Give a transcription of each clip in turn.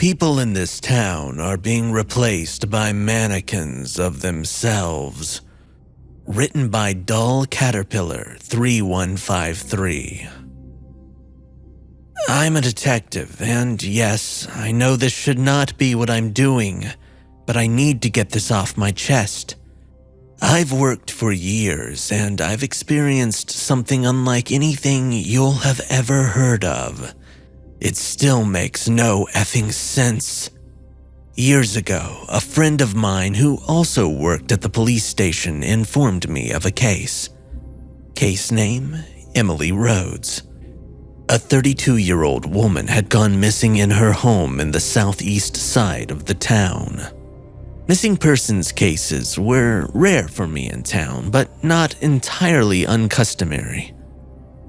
People in this town are being replaced by mannequins of themselves. Written by Dull Caterpillar 3153. I'm a detective, and yes, I know this should not be what I'm doing, but I need to get this off my chest. I've worked for years, and I've experienced something unlike anything you'll have ever heard of. It still makes no effing sense. Years ago, a friend of mine who also worked at the police station informed me of a case. Case name, Emily Rhodes. A 32-year-old woman had gone missing in her home in the southeast side of the town. Missing persons cases were rare for me in town, but not entirely uncustomary.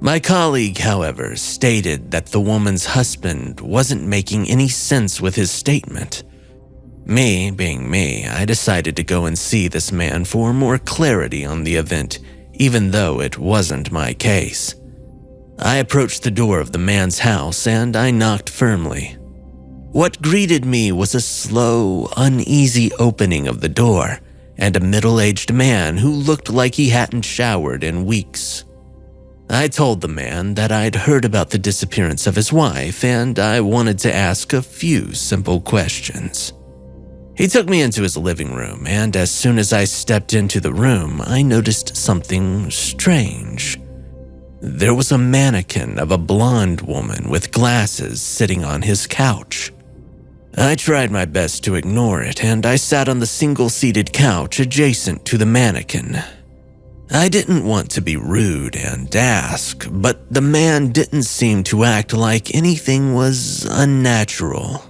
My colleague, however, stated that the woman's husband wasn't making any sense with his statement. Me, being me, I decided to go and see this man for more clarity on the event, even though it wasn't my case. I approached the door of the man's house and I knocked firmly. What greeted me was a slow, uneasy opening of the door and a middle-aged man who looked like he hadn't showered in weeks. I told the man that I'd heard about the disappearance of his wife and I wanted to ask a few simple questions. He took me into his living room, and as soon as I stepped into the room, I noticed something strange. There was a mannequin of a blonde woman with glasses sitting on his couch. I tried my best to ignore it, and I sat on the single-seated couch adjacent to the mannequin. I didn't want to be rude and ask, but the man didn't seem to act like anything was unnatural.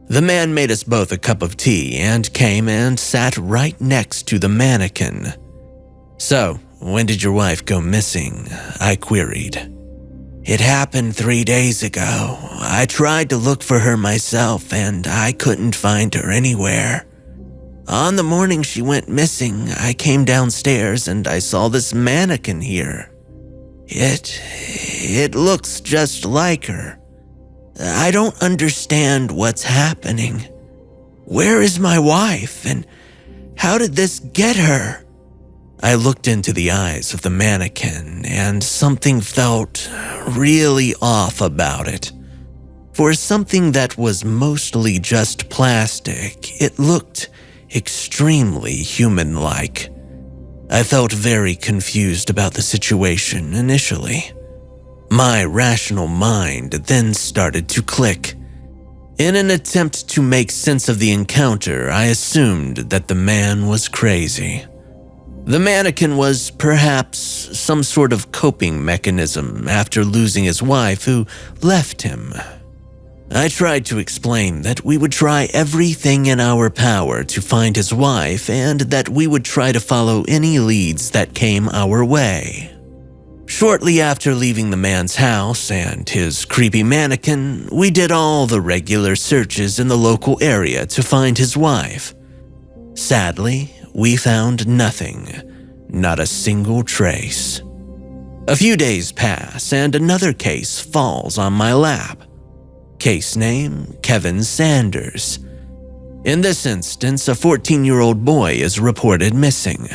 The man made us both a cup of tea and came and sat right next to the mannequin. "So, when did your wife go missing?" I queried. "It happened 3 days ago. I tried to look for her myself and I couldn't find her anywhere. On the morning she went missing, I came downstairs and I saw this mannequin here. It looks just like her. I don't understand what's happening. Where is my wife and how did this get her?" I looked into the eyes of the mannequin and something felt really off about it. For something that was mostly just plastic, it looked extremely human-like. I felt very confused about the situation initially. My rational mind then started to click. In an attempt to make sense of the encounter, I assumed that the man was crazy. The mannequin was perhaps some sort of coping mechanism after losing his wife who left him. I tried to explain that we would try everything in our power to find his wife and that we would try to follow any leads that came our way. Shortly after leaving the man's house and his creepy mannequin, we did all the regular searches in the local area to find his wife. Sadly, we found nothing, not a single trace. A few days pass and another case falls on my lap. Case name, Kevin Sanders. In this instance, a 14-year-old boy is reported missing.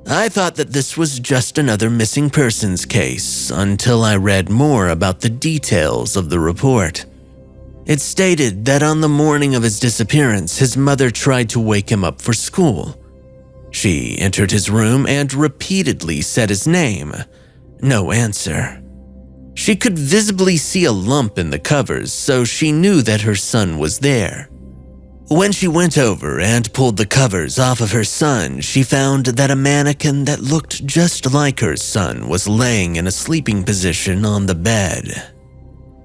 I thought that this was just another missing persons case until I read more about the details of the report. It stated that on the morning of his disappearance, his mother tried to wake him up for school. She entered his room and repeatedly said his name. No answer. She could visibly see a lump in the covers, so she knew that her son was there. When she went over and pulled the covers off of her son, she found that a mannequin that looked just like her son was laying in a sleeping position on the bed.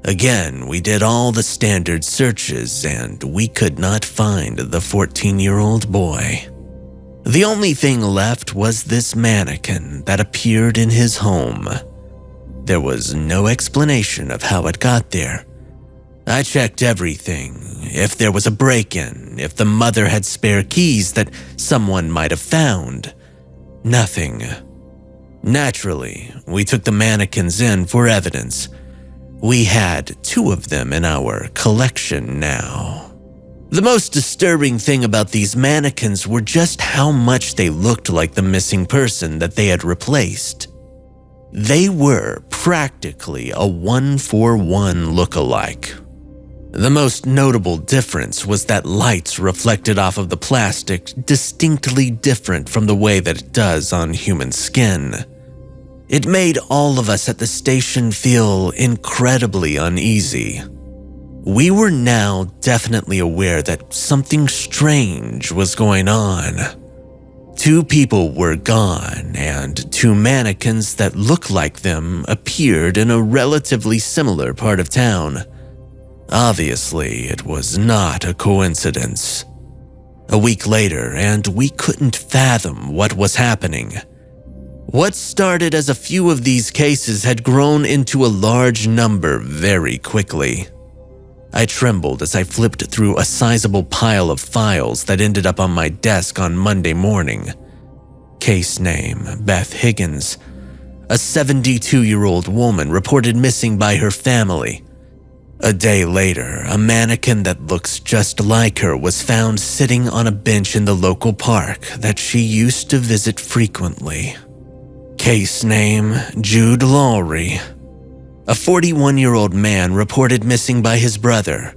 Again, we did all the standard searches and we could not find the 14-year-old boy. The only thing left was this mannequin that appeared in his home. There was no explanation of how it got there. I checked everything, if there was a break-in, if the mother had spare keys that someone might have found. Nothing. Naturally, we took the mannequins in for evidence. We had 2 of them in our collection now. The most disturbing thing about these mannequins were just how much they looked like the missing person that they had replaced. They were practically a 1-for-1 look-alike. The most notable difference was that lights reflected off of the plastic distinctly different from the way that it does on human skin. It made all of us at the station feel incredibly uneasy. We were now definitely aware that something strange was going on. 2 people were gone, and 2 mannequins that looked like them appeared in a relatively similar part of town. Obviously, it was not a coincidence. A week later, and we couldn't fathom what was happening. What started as a few of these cases had grown into a large number very quickly. I trembled as I flipped through a sizable pile of files that ended up on my desk on Monday morning. Case name, Beth Higgins. A 72-year-old woman reported missing by her family. A day later, a mannequin that looks just like her was found sitting on a bench in the local park that she used to visit frequently. Case name, Jude Lowry. A 41-year-old man reported missing by his brother.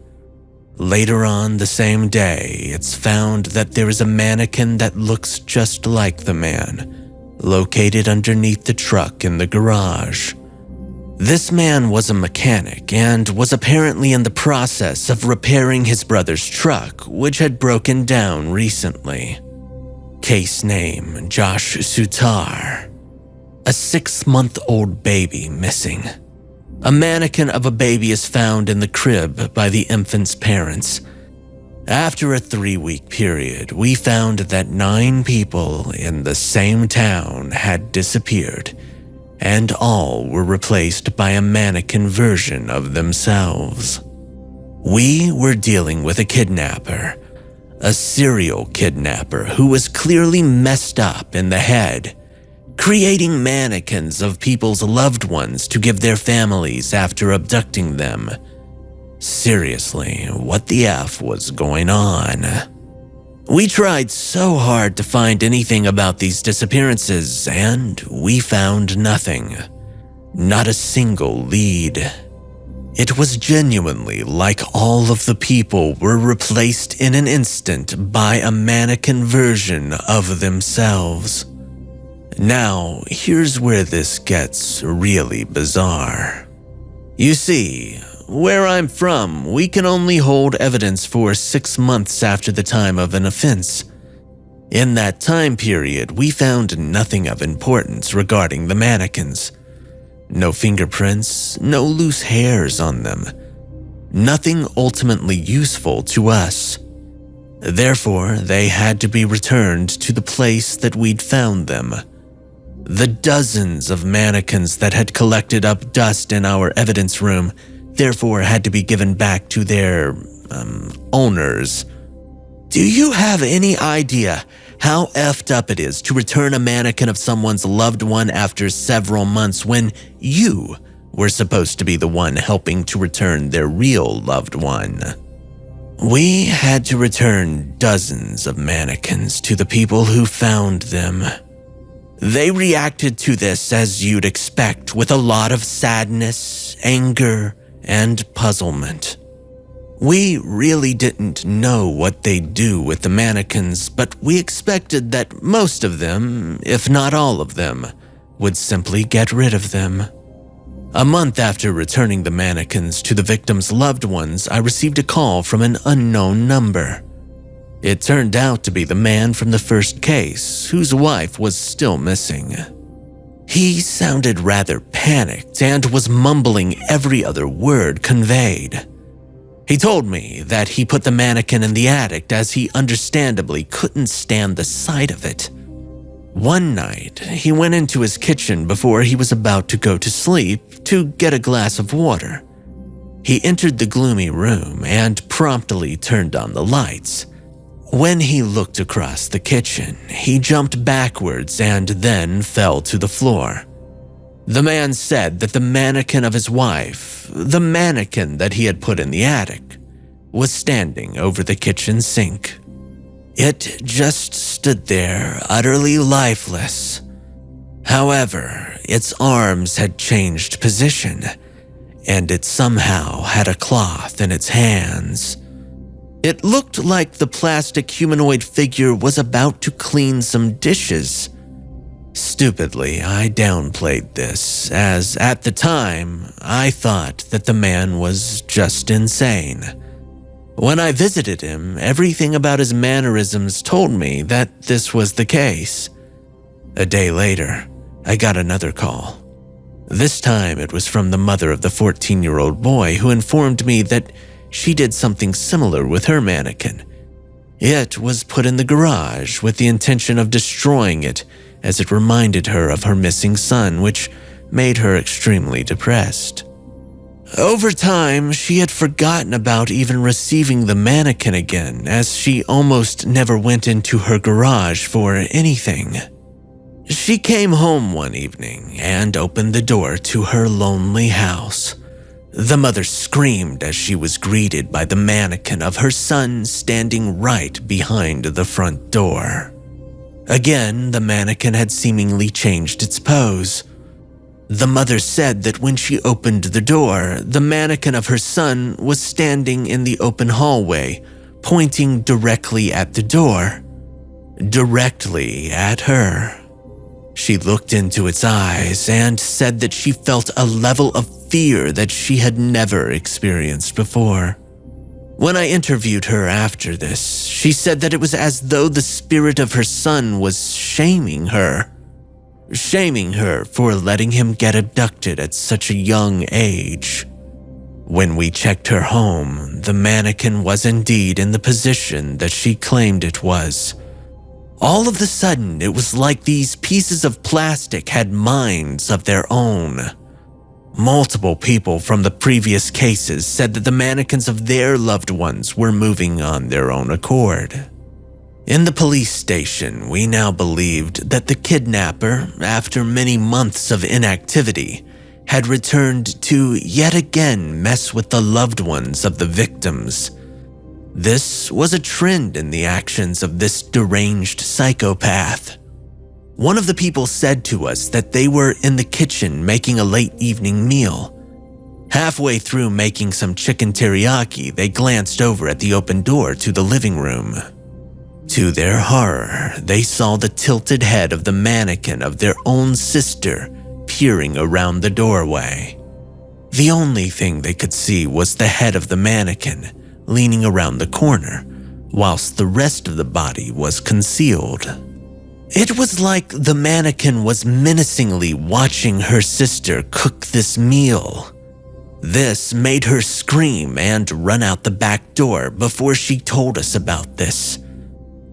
Later on the same day, it's found that there is a mannequin that looks just like the man, located underneath the truck in the garage. This man was a mechanic and was apparently in the process of repairing his brother's truck, which had broken down recently. Case name, Josh Sutar. A 6-month-old baby missing. A mannequin of a baby is found in the crib by the infant's parents. After a 3-week period, we found that 9 people in the same town had disappeared, and all were replaced by a mannequin version of themselves. We were dealing with a kidnapper, a serial kidnapper who was clearly messed up in the head, creating mannequins of people's loved ones to give their families after abducting them. Seriously, what the F was going on? We tried so hard to find anything about these disappearances, and we found nothing. Not a single lead. It was genuinely like all of the people were replaced in an instant by a mannequin version of themselves. Now, here's where this gets really bizarre. You see, where I'm from, we can only hold evidence for 6 months after the time of an offense. In that time period, we found nothing of importance regarding the mannequins. No fingerprints, no loose hairs on them. Nothing ultimately useful to us. Therefore, they had to be returned to the place that we'd found them. The dozens of mannequins that had collected up dust in our evidence room therefore had to be given back to their, owners. Do you have any idea how effed up it is to return a mannequin of someone's loved one after several months when you were supposed to be the one helping to return their real loved one? We had to return dozens of mannequins to the people who found them. They reacted to this as you'd expect, with a lot of sadness, anger, and puzzlement. We really didn't know what they'd do with the mannequins, but we expected that most of them, if not all of them, would simply get rid of them. A month after returning the mannequins to the victims' loved ones, I received a call from an unknown number. It turned out to be the man from the first case, whose wife was still missing. He sounded rather panicked and was mumbling every other word conveyed. He told me that he put the mannequin in the attic as he understandably couldn't stand the sight of it. One night, he went into his kitchen before he was about to go to sleep to get a glass of water. He entered the gloomy room and promptly turned on the lights. When he looked across the kitchen, he jumped backwards and then fell to the floor. The man said that the mannequin of his wife, the mannequin that he had put in the attic, was standing over the kitchen sink. It just stood there, utterly lifeless. However, its arms had changed position, and it somehow had a cloth in its hands. It looked like the plastic humanoid figure was about to clean some dishes. Stupidly, I downplayed this, as at the time, I thought that the man was just insane. When I visited him, everything about his mannerisms told me that this was the case. A day later, I got another call. This time it was from the mother of the 14-year-old boy who informed me that she did something similar with her mannequin. It was put in the garage with the intention of destroying it, as it reminded her of her missing son, which made her extremely depressed. Over time, she had forgotten about even receiving the mannequin again, as she almost never went into her garage for anything. She came home one evening and opened the door to her lonely house. The mother screamed as she was greeted by the mannequin of her son standing right behind the front door. Again, the mannequin had seemingly changed its pose. The mother said that when she opened the door, the mannequin of her son was standing in the open hallway, pointing directly at the door. Directly at her. She looked into its eyes and said that she felt a level of fear that she had never experienced before. When I interviewed her after this, she said that it was as though the spirit of her son was shaming her for letting him get abducted at such a young age. When we checked her home, the mannequin was indeed in the position that she claimed it was. All of a sudden, it was like these pieces of plastic had minds of their own. Multiple people from the previous cases said that the mannequins of their loved ones were moving on their own accord. In the police station, we now believed that the kidnapper, after many months of inactivity, had returned to yet again mess with the loved ones of the victims. This was a trend in the actions of this deranged psychopath. One of the people said to us that they were in the kitchen making a late evening meal. Halfway through making some chicken teriyaki, they glanced over at the open door to the living room. To their horror, they saw the tilted head of the mannequin of their own sister peering around the doorway. The only thing they could see was the head of the mannequin leaning around the corner, whilst the rest of the body was concealed. It was like the mannequin was menacingly watching her sister cook this meal. This made her scream and run out the back door before she told us about this.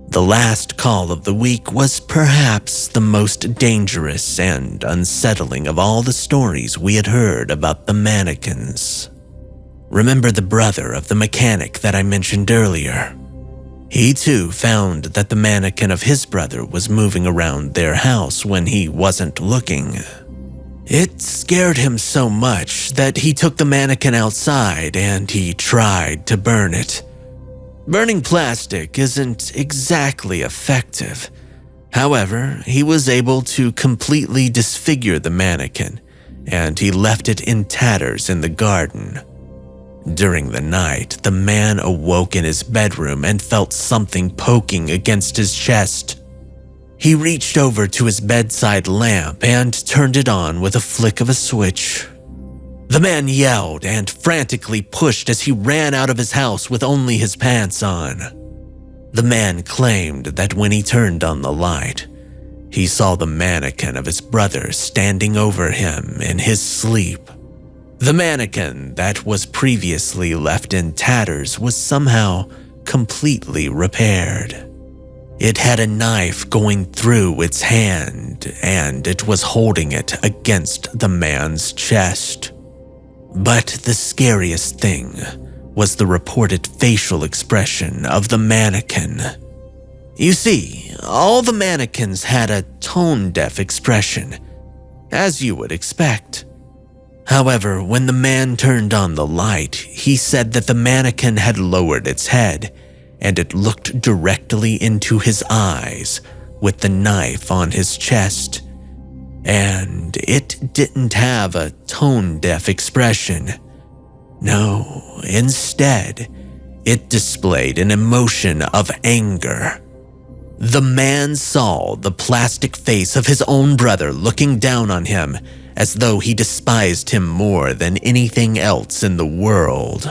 The last call of the week was perhaps the most dangerous and unsettling of all the stories we had heard about the mannequins. Remember the brother of the mechanic that I mentioned earlier? He too found that the mannequin of his brother was moving around their house when he wasn't looking. It scared him so much that he took the mannequin outside and he tried to burn it. Burning plastic isn't exactly effective. However, he was able to completely disfigure the mannequin, and he left it in tatters in the garden. During the night, the man awoke in his bedroom and felt something poking against his chest. He reached over to his bedside lamp and turned it on with a flick of a switch. The man yelled and frantically pushed as he ran out of his house with only his pants on. The man claimed that when he turned on the light, he saw the mannequin of his brother standing over him in his sleep. The mannequin that was previously left in tatters was somehow completely repaired. It had a knife going through its hand, and it was holding it against the man's chest. But the scariest thing was the reported facial expression of the mannequin. You see, all the mannequins had a tone-deaf expression. as you would expect. However, when the man turned on the light, he said that the mannequin had lowered its head, and it looked directly into his eyes with the knife on his chest. And it didn't have a tone-deaf expression. No, instead, it displayed an emotion of anger. The man saw the plastic face of his own brother looking down on him as though he despised him more than anything else in the world.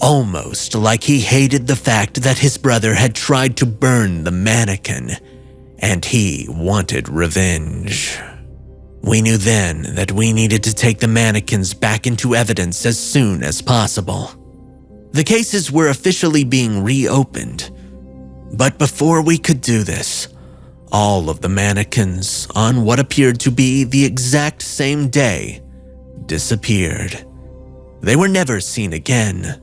Almost like he hated the fact that his brother had tried to burn the mannequin, and he wanted revenge. We knew then that we needed to take the mannequins back into evidence as soon as possible. The cases were officially being reopened, but before we could do this, all of the mannequins, on what appeared to be the exact same day, disappeared. They were never seen again.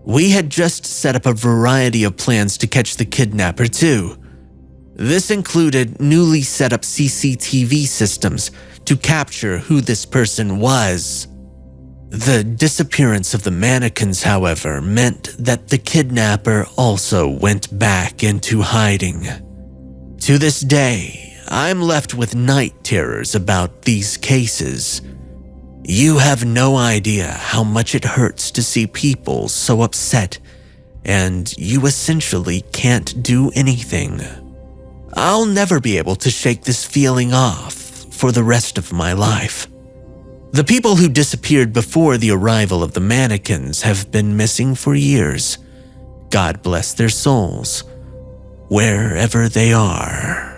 We had just set up a variety of plans to catch the kidnapper too. This included newly set up CCTV systems to capture who this person was. The disappearance of the mannequins, however, meant that the kidnapper also went back into hiding. To this day, I'm left with night terrors about these cases. You have no idea how much it hurts to see people so upset, and you essentially can't do anything. I'll never be able to shake this feeling off for the rest of my life. The people who disappeared before the arrival of the mannequins have been missing for years. God bless their souls, wherever they are.